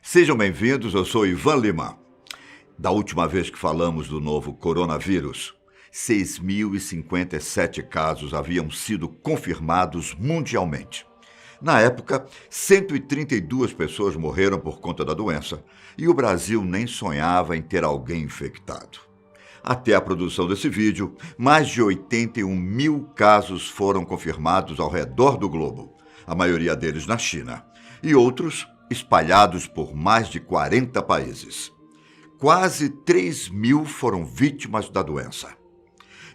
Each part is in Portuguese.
Sejam bem-vindos, eu sou Ivan Lima. Da última vez que falamos do novo coronavírus, 6.057 casos haviam sido confirmados mundialmente. Na época, 132 pessoas morreram por conta da doença e o Brasil nem sonhava em ter alguém infectado. Até a produção desse vídeo, mais de 81 mil casos foram confirmados ao redor do globo, a maioria deles na China, e outros espalhados por mais de 40 países. Quase 3 mil foram vítimas da doença.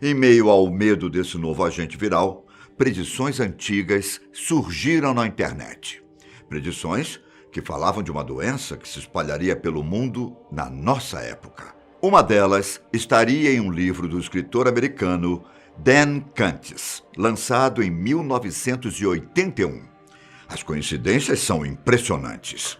Em meio ao medo desse novo agente viral, predições antigas surgiram na internet. Predições que falavam de uma doença que se espalharia pelo mundo na nossa época. Uma delas estaria em um livro do escritor americano Dan Kantz, lançado em 1981. As coincidências são impressionantes.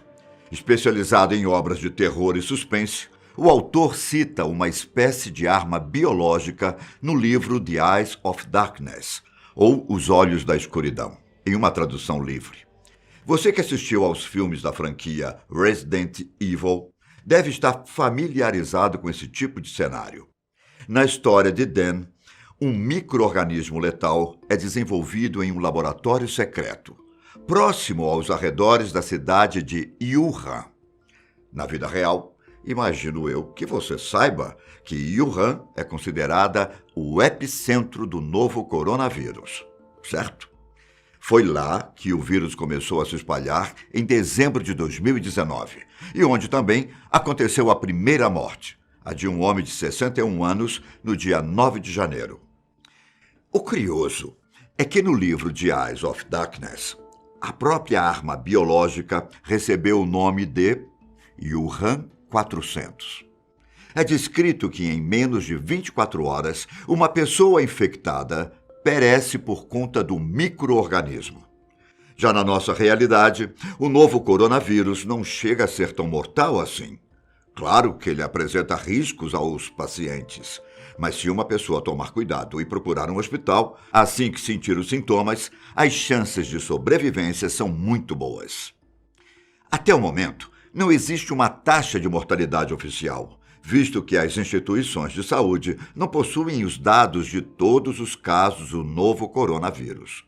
Especializado em obras de terror e suspense, o autor cita uma espécie de arma biológica no livro The Eyes of Darkness, ou Os Olhos da Escuridão, em uma tradução livre. Você que assistiu aos filmes da franquia Resident Evil deve estar familiarizado com esse tipo de cenário. Na história de Dan, um micro-organismo letal é desenvolvido em um laboratório secreto, próximo aos arredores da cidade de Wuhan. Na vida real, imagino eu que você saiba que Wuhan é considerada o epicentro do novo coronavírus, certo? Foi lá que o vírus começou a se espalhar em dezembro de 2019 e onde também aconteceu a primeira morte, a de um homem de 61 anos, no dia 9 de janeiro. O curioso é que no livro The Eyes of Darkness, a própria arma biológica recebeu o nome de Wuhan 400. É descrito que em menos de 24 horas, uma pessoa infectada perece por conta do micro-organismo. Já na nossa realidade, o novo coronavírus não chega a ser tão mortal assim. Claro que ele apresenta riscos aos pacientes, mas se uma pessoa tomar cuidado e procurar um hospital, assim que sentir os sintomas, as chances de sobrevivência são muito boas. Até o momento, não existe uma taxa de mortalidade oficial, visto que as instituições de saúde não possuem os dados de todos os casos do novo coronavírus.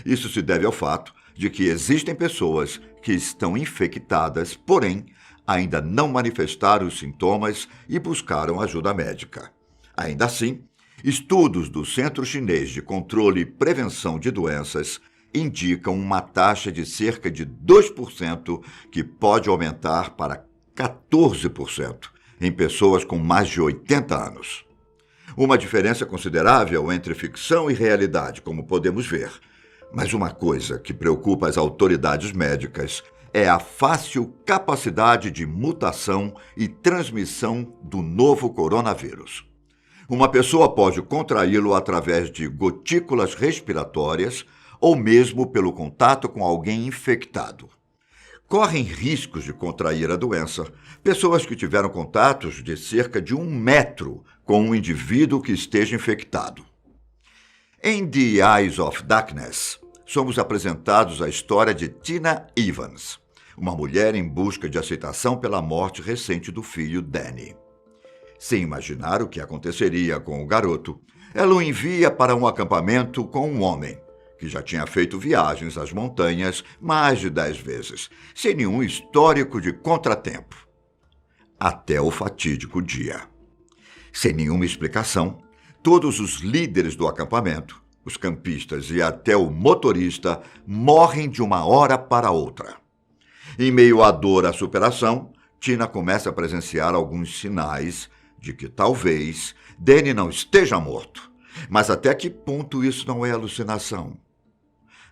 Isso se deve ao fato de que existem pessoas que estão infectadas, porém, ainda não manifestaram os sintomas e buscaram ajuda médica. Ainda assim, estudos do Centro Chinês de Controle e Prevenção de Doenças indicam uma taxa de cerca de 2% que pode aumentar para 14% em pessoas com mais de 80 anos. Uma diferença considerável entre ficção e realidade, como podemos ver. Mas uma coisa que preocupa as autoridades médicas é a fácil capacidade de mutação e transmissão do novo coronavírus. Uma pessoa pode contraí-lo através de gotículas respiratórias ou mesmo pelo contato com alguém infectado. Correm riscos de contrair a doença pessoas que tiveram contatos de cerca de 1 metro com um indivíduo que esteja infectado. Em The Eyes of Darkness, somos apresentados a história de Tina Evans, uma mulher em busca de aceitação pela morte recente do filho Danny. Sem imaginar o que aconteceria com o garoto, ela o envia para um acampamento com um homem, que já tinha feito viagens às montanhas mais de 10 vezes, sem nenhum histórico de contratempo. Até o fatídico dia. Sem nenhuma explicação, todos os líderes do acampamento, os campistas e até o motorista morrem de uma hora para outra. Em meio à dor à superação, Tina começa a presenciar alguns sinais de que talvez Danny não esteja morto. Mas até que ponto isso não é alucinação?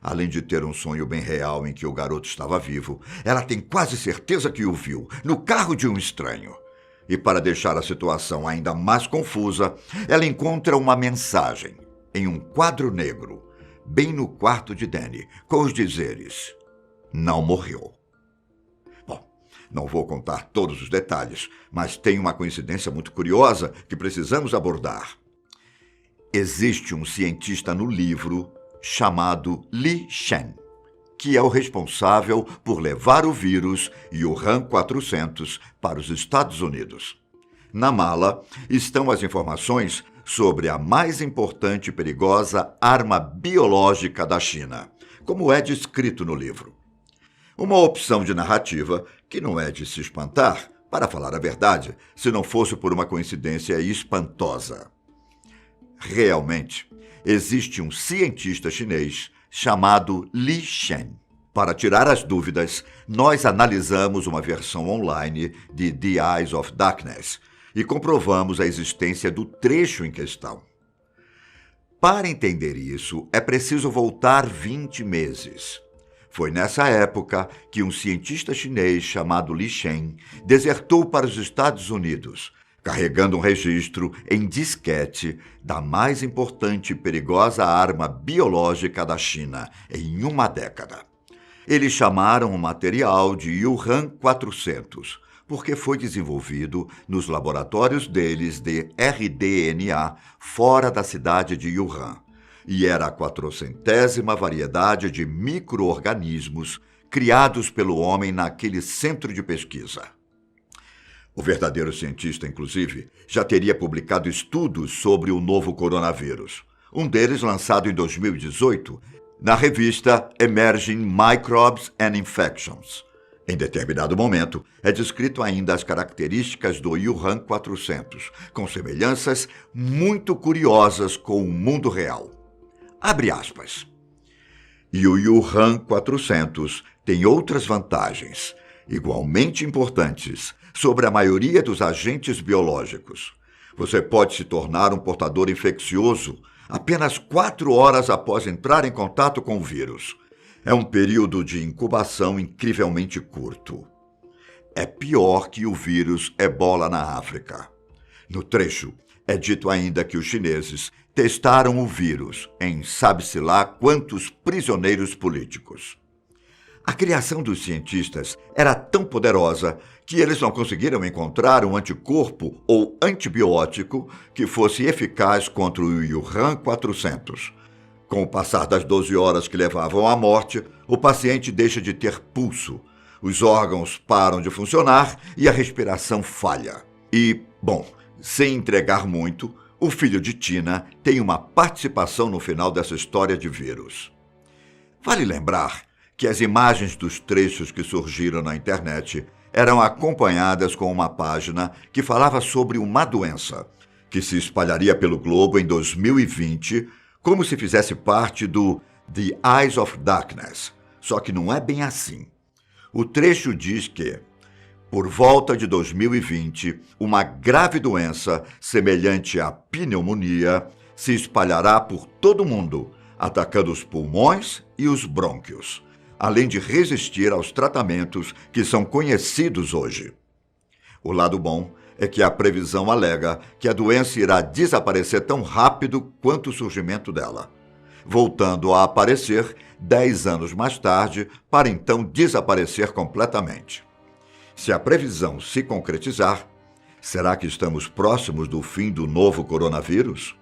Além de ter um sonho bem real em que o garoto estava vivo, ela tem quase certeza que o viu, no carro de um estranho. E para deixar a situação ainda mais confusa, ela encontra uma mensagem em um quadro negro, bem no quarto de Danny, com os dizeres: "Não morreu". Bom, não vou contar todos os detalhes, mas tem uma coincidência muito curiosa que precisamos abordar. Existe um cientista no livro chamado Li Shen. que é o responsável por levar o vírus Wuhan 400 para os Estados Unidos. Na mala estão as informações sobre a mais importante e perigosa arma biológica da China, como é descrito no livro. Uma opção de narrativa que não é de se espantar, para falar a verdade, se não fosse por uma coincidência espantosa. Realmente, existe um cientista chinês chamado Li Shen. Para tirar as dúvidas, nós analisamos uma versão online de The Eyes of Darkness e comprovamos a existência do trecho em questão. Para entender isso, é preciso voltar 20 meses. Foi nessa época que um cientista chinês chamado Li Shen desertou para os Estados Unidos, carregando um registro em disquete da mais importante e perigosa arma biológica da China em uma década. Eles chamaram o material de Wuhan 400, porque foi desenvolvido nos laboratórios deles de rDNA fora da cidade de Wuhan, e era a 400ª variedade de micro-organismos criados pelo homem naquele centro de pesquisa. O verdadeiro cientista, inclusive, já teria publicado estudos sobre o novo coronavírus, um deles lançado em 2018 na revista Emerging Microbes and Infections. Em determinado momento, é descrito ainda as características do Wuhan 400, com semelhanças muito curiosas com o mundo real. Abre aspas. E o Wuhan 400 tem outras vantagens, igualmente importantes, sobre a maioria dos agentes biológicos. Você pode se tornar um portador infeccioso apenas 4 horas após entrar em contato com o vírus. É um período de incubação incrivelmente curto. É pior que o vírus Ebola na África. No trecho, é dito ainda que os chineses testaram o vírus em sabe-se lá quantos prisioneiros políticos. A criação dos cientistas era tão poderosa que eles não conseguiram encontrar um anticorpo ou antibiótico que fosse eficaz contra o Wuhan 400. Com o passar das 12 horas que levavam à morte, o paciente deixa de ter pulso, os órgãos param de funcionar e a respiração falha. E, bom, sem entregar muito, o filho de Tina tem uma participação no final dessa história de vírus. Vale lembrar que as imagens dos trechos que surgiram na internet eram acompanhadas com uma página que falava sobre uma doença que se espalharia pelo globo em 2020, como se fizesse parte do The Eyes of Darkness. Só que não é bem assim. O trecho diz que, por volta de 2020, uma grave doença semelhante à pneumonia se espalhará por todo o mundo, atacando os pulmões e os brônquios, além de resistir aos tratamentos que são conhecidos hoje. O lado bom é que a previsão alega que a doença irá desaparecer tão rápido quanto o surgimento dela, voltando a aparecer 10 anos mais tarde, para então desaparecer completamente. Se a previsão se concretizar, será que estamos próximos do fim do novo coronavírus?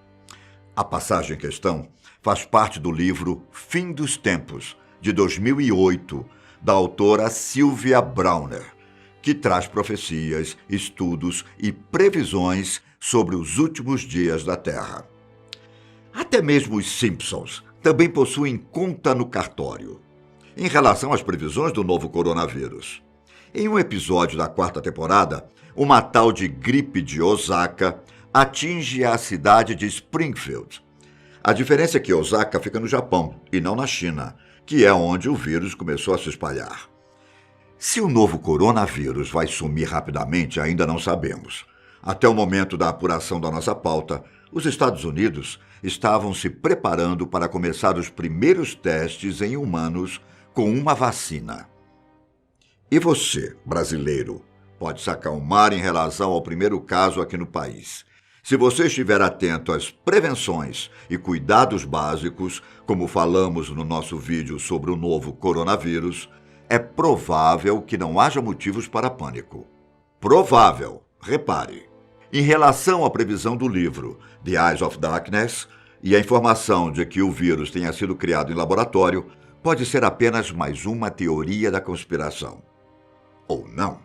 A passagem em questão faz parte do livro Fim dos Tempos, de 2008, da autora Sylvia Browner, que traz profecias, estudos e previsões sobre os últimos dias da Terra. Até mesmo os Simpsons também possuem conta no cartório em relação às previsões do novo coronavírus. Em um episódio da 4ª temporada, uma tal de gripe de Osaka atinge a cidade de Springfield. A diferença é que Osaka fica no Japão e não na China, que é onde o vírus começou a se espalhar. Se o novo coronavírus vai sumir rapidamente, ainda não sabemos. Até o momento da apuração da nossa pauta, os Estados Unidos estavam se preparando para começar os primeiros testes em humanos com uma vacina. E você, brasileiro, pode se acalmar em relação ao primeiro caso aqui no país. Se você estiver atento às prevenções e cuidados básicos, como falamos no nosso vídeo sobre o novo coronavírus, é provável que não haja motivos para pânico. Provável, repare. Em relação à previsão do livro The Eyes of Darkness e a informação de que o vírus tenha sido criado em laboratório, pode ser apenas mais uma teoria da conspiração. Ou não.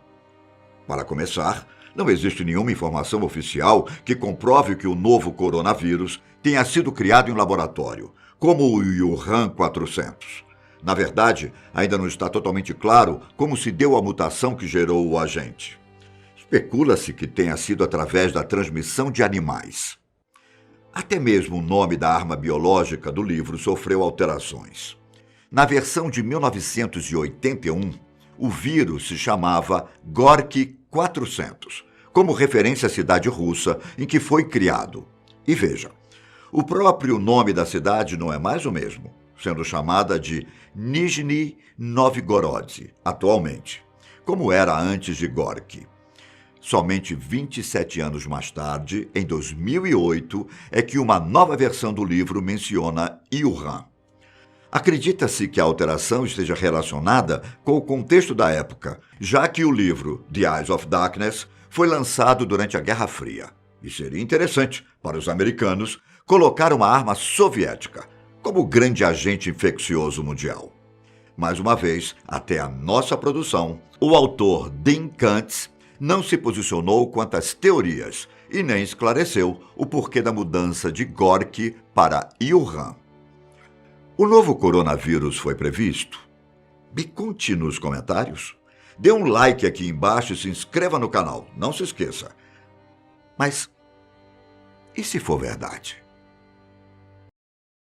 Para começar, não existe nenhuma informação oficial que comprove que o novo coronavírus tenha sido criado em laboratório, como o Wuhan 400. Na verdade, ainda não está totalmente claro como se deu a mutação que gerou o agente. Especula-se que tenha sido através da transmissão de animais. Até mesmo o nome da arma biológica do livro sofreu alterações. Na versão de 1981, o vírus se chamava Gorky 400, como referência à cidade russa em que foi criado. E veja, o próprio nome da cidade não é mais o mesmo, sendo chamada de Nizhny Novgorod, atualmente, como era antes de Gorky. Somente 27 anos mais tarde, em 2008, é que uma nova versão do livro menciona Wuhan. Acredita-se que a alteração esteja relacionada com o contexto da época, já que o livro The Eyes of Darkness foi lançado durante a Guerra Fria. E seria interessante, para os americanos, colocar uma arma soviética como grande agente infeccioso mundial. Mais uma vez, até a nossa produção, o autor Dean Kantz não se posicionou quanto às teorias e nem esclareceu o porquê da mudança de Gorky para Wuhan. O novo coronavírus foi previsto? Me conte nos comentários. Dê um like aqui embaixo e se inscreva no canal, não se esqueça. Mas e se for verdade?